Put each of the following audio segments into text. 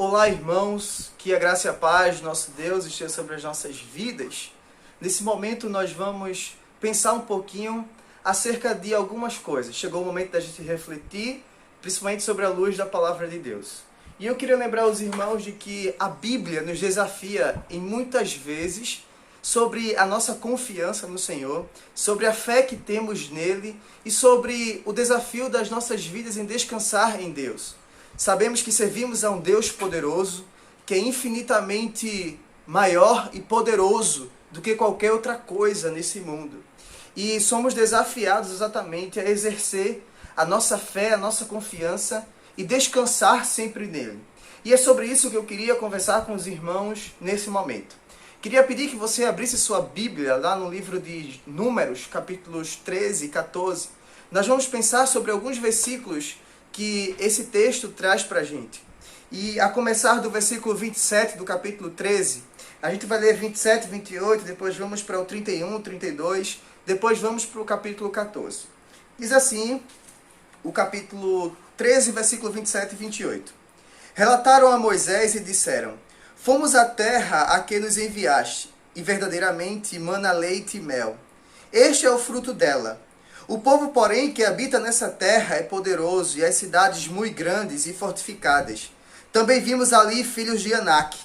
Olá, irmãos, que a graça e a paz do nosso Deus esteja sobre as nossas vidas. Nesse momento nós vamos pensar um pouquinho acerca de algumas coisas. Chegou o momento da gente refletir, principalmente sobre a luz da palavra de Deus. E eu queria lembrar os irmãos de que a Bíblia nos desafia em muitas vezes sobre a nossa confiança no Senhor, sobre a fé que temos nele e sobre o desafio das nossas vidas em descansar em Deus. Sabemos que servimos a um Deus poderoso, que é infinitamente maior e poderoso do que qualquer outra coisa nesse mundo. E somos desafiados exatamente a exercer a nossa fé, a nossa confiança e descansar sempre nele. E é sobre isso que eu queria conversar com os irmãos nesse momento. Queria pedir que você abrisse sua Bíblia lá no livro de Números, capítulos 13 e 14. Nós vamos pensar sobre alguns versículos que esse texto traz para a gente. E a começar do versículo 27 do capítulo 13, a gente vai ler 27, 28, depois vamos para o 31, 32, depois vamos para o capítulo 14. Diz assim, o capítulo 13, versículo 27 e 28. Relataram a Moisés e disseram: Fomos à terra a que nos enviaste, e verdadeiramente mana leite e mel. Este é o fruto dela. O povo, porém, que habita nessa terra é poderoso, e as cidades muito grandes e fortificadas. Também vimos ali filhos de Anak.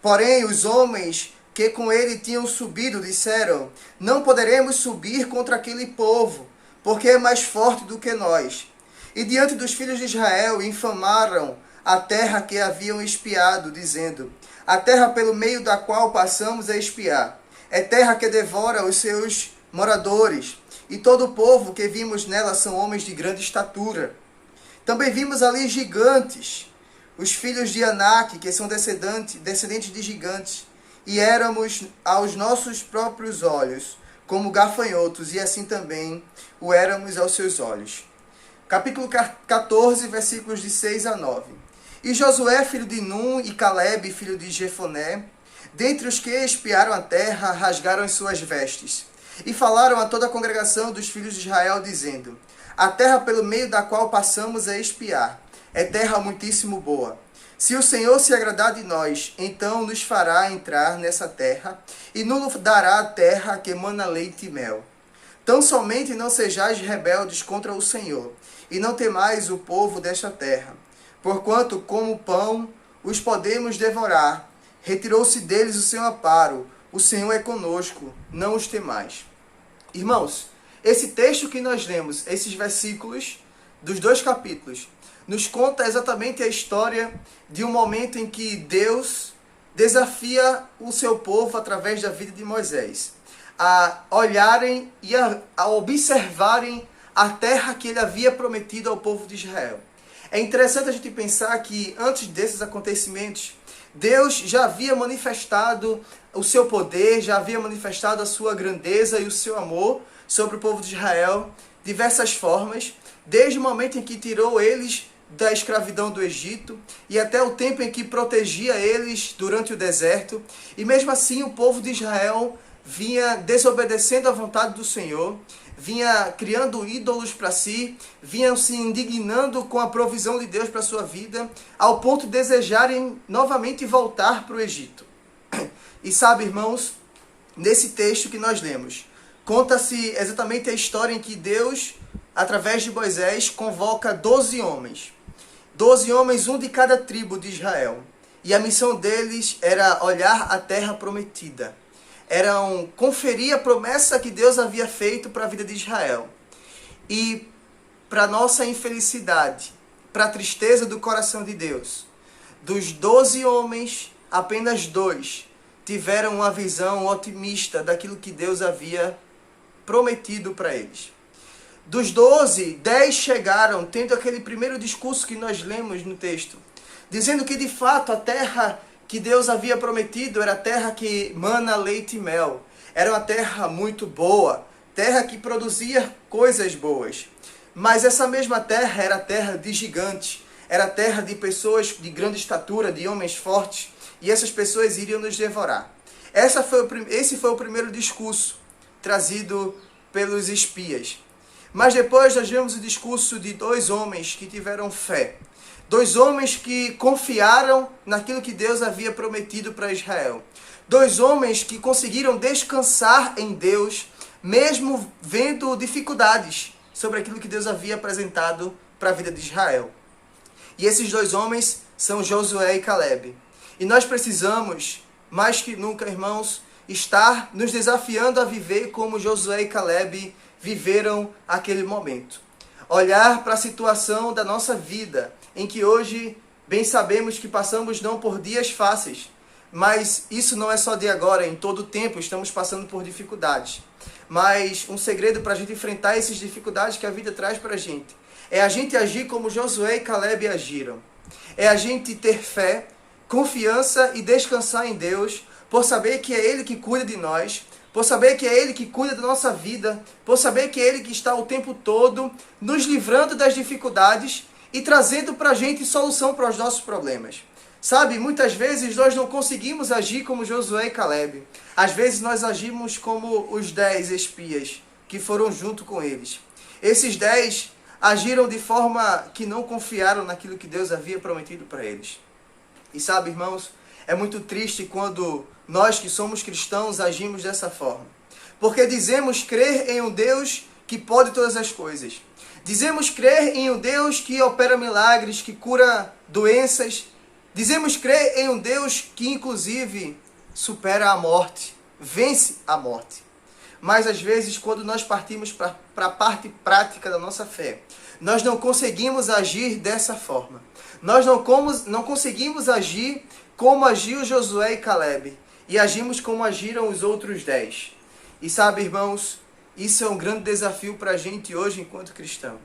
Porém, os homens que com ele tinham subido disseram: Não poderemos subir contra aquele povo, porque é mais forte do que nós. E diante dos filhos de Israel infamaram a terra que haviam espiado, dizendo: A terra pelo meio da qual passamos a espiar é terra que devora os seus moradores, e todo o povo que vimos nela são homens de grande estatura. Também vimos ali gigantes, os filhos de Anak, que são descendentes de gigantes, e éramos aos nossos próprios olhos como gafanhotos, e assim também o éramos aos seus olhos. Capítulo 14, versículos de 6 a 9. E Josué, filho de Num, e Caleb, filho de Jefoné, dentre os que espiaram a terra, rasgaram as suas vestes, e falaram a toda a congregação dos filhos de Israel, dizendo: A terra pelo meio da qual passamos a espiar é terra muitíssimo boa. Se o Senhor se agradar de nós, então nos fará entrar nessa terra, e nos dará a terra que emana leite e mel. Tão somente não sejais rebeldes contra o Senhor, e não temais o povo desta terra, porquanto como pão os podemos devorar. Retirou-se deles o seu amparo, o Senhor é conosco, não os temais. Irmãos, esse texto que nós lemos, esses versículos dos 2 capítulos, nos conta exatamente a história de um momento em que Deus desafia o seu povo através da vida de Moisés a olharem e a observarem a terra que ele havia prometido ao povo de Israel. É interessante a gente pensar que antes desses acontecimentos, Deus já havia manifestado o seu poder, já havia manifestado a sua grandeza e o seu amor sobre o povo de Israel de diversas formas, desde o momento em que tirou eles da escravidão do Egito e até o tempo em que protegia eles durante o deserto. E mesmo assim o povo de Israel vinha desobedecendo à vontade do Senhor, vinha criando ídolos para si, vinham se indignando com a provisão de Deus para a sua vida, ao ponto de desejarem novamente voltar para o Egito. E sabe, irmãos, nesse texto que nós lemos, conta-se exatamente a história em que Deus, através de Moisés, convoca 12 homens. 12 homens, um de cada tribo de Israel. E a missão deles era olhar a terra prometida. Eram conferir a promessa que Deus havia feito para a vida de Israel. E para nossa infelicidade, para a tristeza do coração de Deus, dos 12 homens, apenas 2 tiveram uma visão otimista daquilo que Deus havia prometido para eles. Dos 12, 10 chegaram tendo aquele primeiro discurso que nós lemos no texto, dizendo que de fato a terra que Deus havia prometido era a terra que mana leite e mel. Era uma terra muito boa, terra que produzia coisas boas. Mas essa mesma terra era terra de gigantes, era terra de pessoas de grande estatura, de homens fortes, e essas pessoas iriam nos devorar. Esse foi o primeiro discurso trazido pelos espias. Mas depois nós vemos o discurso de 2 homens que tiveram fé. Dois homens que confiaram naquilo que Deus havia prometido para Israel. Dois homens que conseguiram descansar em Deus, mesmo vendo dificuldades sobre aquilo que Deus havia apresentado para a vida de Israel. E esses dois homens são Josué e Calebe. E nós precisamos, mais que nunca, irmãos, estar nos desafiando a viver como Josué e Calebe viveram aquele momento. Olhar para a situação da nossa vida, em que hoje bem sabemos que passamos não por dias fáceis, mas isso não é só de agora, em todo o tempo estamos passando por dificuldades. Mas um segredo para a gente enfrentar essas dificuldades que a vida traz para a gente é a gente agir como Josué e Calebe agiram. É a gente ter fé, confiança e descansar em Deus, por saber que é Ele que cuida de nós, por saber que é Ele que cuida da nossa vida, por saber que é Ele que está o tempo todo nos livrando das dificuldades e trazendo para a gente solução para os nossos problemas. Sabe, muitas vezes nós não conseguimos agir como Josué e Calebe. Às vezes nós agimos como os 10 espias que foram junto com eles. Esses 10 agiram de forma que não confiaram naquilo que Deus havia prometido para eles. E sabe, irmãos, é muito triste quando nós que somos cristãos agimos dessa forma. Porque dizemos crer em um Deus que pode todas as coisas. Dizemos crer em um Deus que opera milagres, que cura doenças. Dizemos crer em um Deus que, inclusive, supera a morte, vence a morte. Mas, às vezes, quando nós partimos para a parte prática da nossa fé, nós não conseguimos agir dessa forma. Nós não conseguimos agir como agiu Josué e Calebe. E agimos como agiram os outros 10. E sabe, irmãos, isso é um grande desafio para a gente hoje enquanto cristão.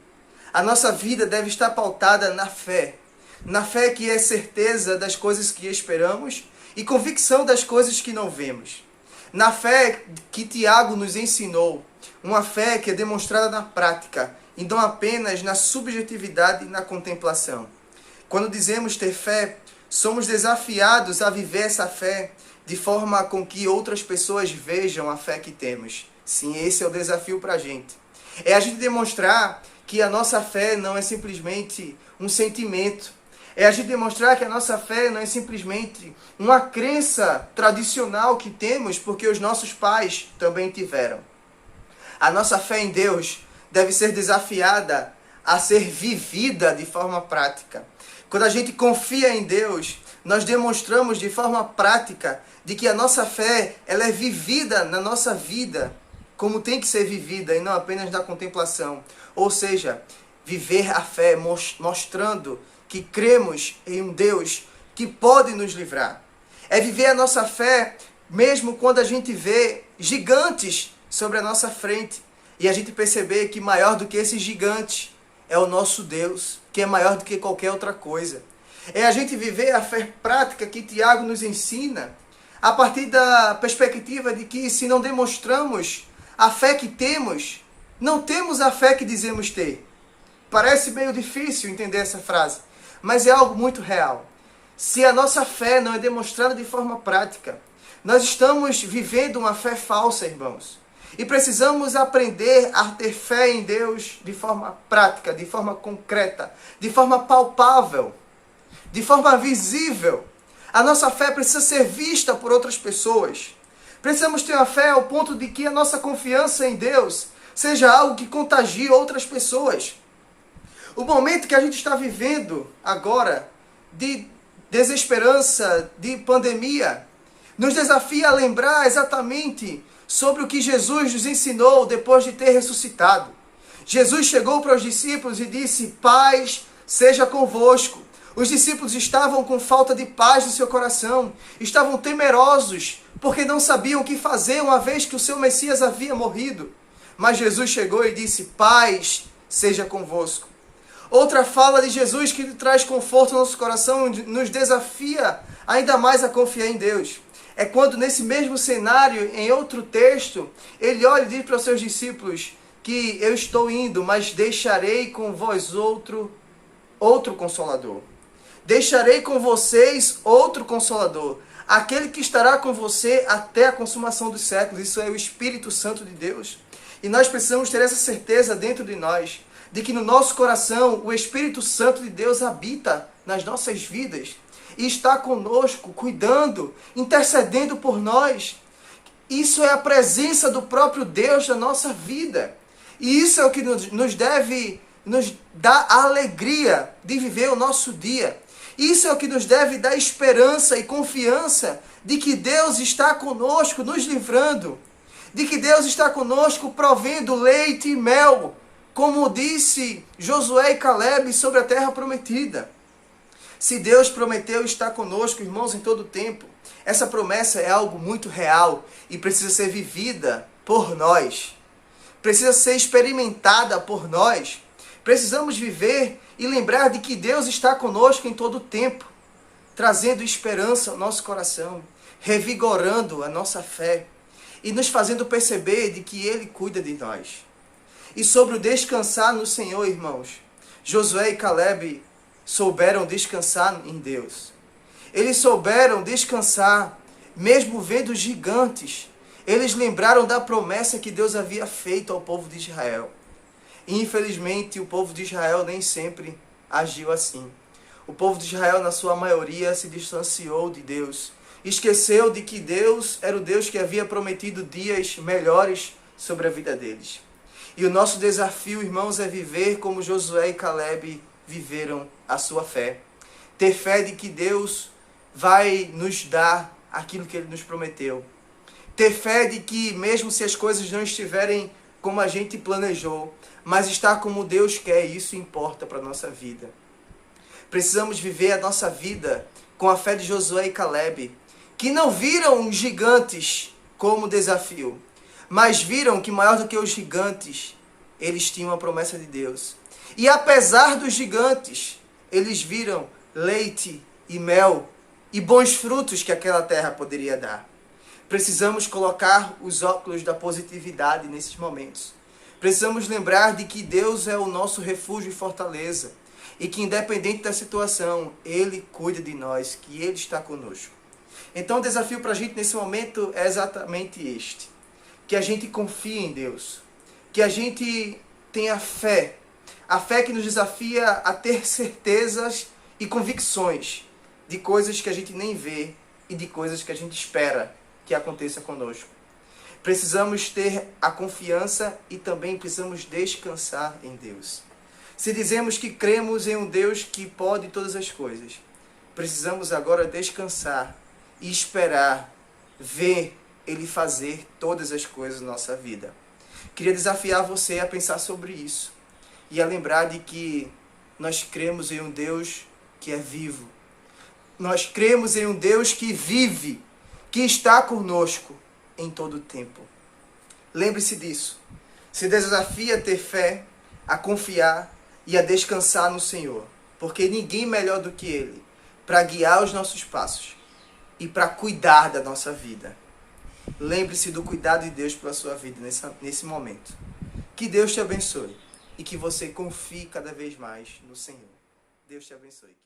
A nossa vida deve estar pautada na fé. Na fé que é certeza das coisas que esperamos e convicção das coisas que não vemos. Na fé que Tiago nos ensinou, uma fé que é demonstrada na prática e não apenas na subjetividade e na contemplação. Quando dizemos ter fé, somos desafiados a viver essa fé de forma com que outras pessoas vejam a fé que temos. Sim, esse é o desafio para a gente. É a gente demonstrar que a nossa fé não é simplesmente um sentimento. É a gente demonstrar que a nossa fé não é simplesmente uma crença tradicional que temos porque os nossos pais também tiveram. A nossa fé em Deus deve ser desafiada a ser vivida de forma prática. Quando a gente confia em Deus, nós demonstramos de forma prática de que a nossa fé ela é vivida na nossa vida como tem que ser vivida e não apenas na contemplação. Ou seja, viver a fé mostrando que cremos em um Deus que pode nos livrar. É viver a nossa fé mesmo quando a gente vê gigantes sobre a nossa frente e a gente perceber que maior do que esses gigantes é o nosso Deus, que é maior do que qualquer outra coisa. É a gente viver a fé prática que Tiago nos ensina a partir da perspectiva de que se não demonstramos a fé que temos, não temos a fé que dizemos ter. Parece meio difícil entender essa frase, mas é algo muito real. Se a nossa fé não é demonstrada de forma prática, nós estamos vivendo uma fé falsa, irmãos. E precisamos aprender a ter fé em Deus de forma prática, de forma concreta, de forma palpável, de forma visível. A nossa fé precisa ser vista por outras pessoas. Precisamos ter uma fé ao ponto de que a nossa confiança em Deus seja algo que contagie outras pessoas. O momento que a gente está vivendo agora, de desesperança, de pandemia, nos desafia a lembrar exatamente sobre o que Jesus nos ensinou depois de ter ressuscitado. Jesus chegou para os discípulos e disse: paz seja convosco. Os discípulos estavam com falta de paz no seu coração, estavam temerosos, porque não sabiam o que fazer uma vez que o seu Messias havia morrido. Mas Jesus chegou e disse: paz seja convosco. Outra fala de Jesus que traz conforto ao nosso coração, nos desafia ainda mais a confiar em Deus. É quando nesse mesmo cenário, em outro texto, ele olha e diz para os seus discípulos que eu estou indo, mas deixarei com vós outro Consolador. Deixarei com vocês outro Consolador, aquele que estará com você até a consumação dos séculos. Isso é o Espírito Santo de Deus. E nós precisamos ter essa certeza dentro de nós, de que no nosso coração o Espírito Santo de Deus habita nas nossas vidas e está conosco, cuidando, intercedendo por nós. Isso é a presença do próprio Deus na nossa vida. E isso é o que nos deve nos dar a alegria de viver o nosso dia. Isso é o que nos deve dar esperança e confiança de que Deus está conosco, nos livrando. De que Deus está conosco, provendo leite e mel, como disse Josué e Caleb sobre a terra prometida. Se Deus prometeu estar conosco, irmãos, em todo o tempo, essa promessa é algo muito real e precisa ser vivida por nós. Precisa ser experimentada por nós. Precisamos viver e lembrar de que Deus está conosco em todo o tempo, trazendo esperança ao nosso coração, revigorando a nossa fé e nos fazendo perceber de que Ele cuida de nós. E sobre o descansar no Senhor, irmãos, Josué e Caleb souberam descansar em Deus. Eles souberam descansar, mesmo vendo gigantes. Eles lembraram da promessa que Deus havia feito ao povo de Israel. E, infelizmente, o povo de Israel nem sempre agiu assim. O povo de Israel, na sua maioria, se distanciou de Deus. Esqueceu de que Deus era o Deus que havia prometido dias melhores sobre a vida deles. E o nosso desafio, irmãos, é viver como Josué e Caleb viveram a sua fé. Ter fé de que Deus vai nos dar aquilo que Ele nos prometeu. Ter fé de que, mesmo se as coisas não estiverem como a gente planejou, mas está como Deus quer, isso importa para a nossa vida. Precisamos viver a nossa vida com a fé de Josué e Caleb, que não viram os gigantes como desafio, mas viram que maior do que os gigantes, eles tinham a promessa de Deus. E apesar dos gigantes, eles viram leite e mel e bons frutos que aquela terra poderia dar. Precisamos colocar os óculos da positividade nesses momentos. Precisamos lembrar de que Deus é o nosso refúgio e fortaleza. E que independente da situação, Ele cuida de nós, que Ele está conosco. Então o desafio para a gente nesse momento é exatamente este. Que a gente confie em Deus. Que a gente tenha fé. A fé que nos desafia a ter certezas e convicções de coisas que a gente nem vê e de coisas que a gente espera que aconteça conosco. Precisamos ter a confiança e também precisamos descansar em Deus. Se dizemos que cremos em um Deus que pode todas as coisas, precisamos agora descansar e esperar ver Ele fazer todas as coisas na nossa vida. Queria desafiar você a pensar sobre isso e a lembrar de que nós cremos em um Deus que é vivo. Nós cremos em um Deus que vive, que está conosco em todo o tempo. Lembre-se disso. Se desafia a ter fé, a confiar e a descansar no Senhor, porque ninguém melhor do que Ele para guiar os nossos passos e para cuidar da nossa vida. Lembre-se do cuidado de Deus pela sua vida nesse momento. Que Deus te abençoe e que você confie cada vez mais no Senhor. Deus te abençoe.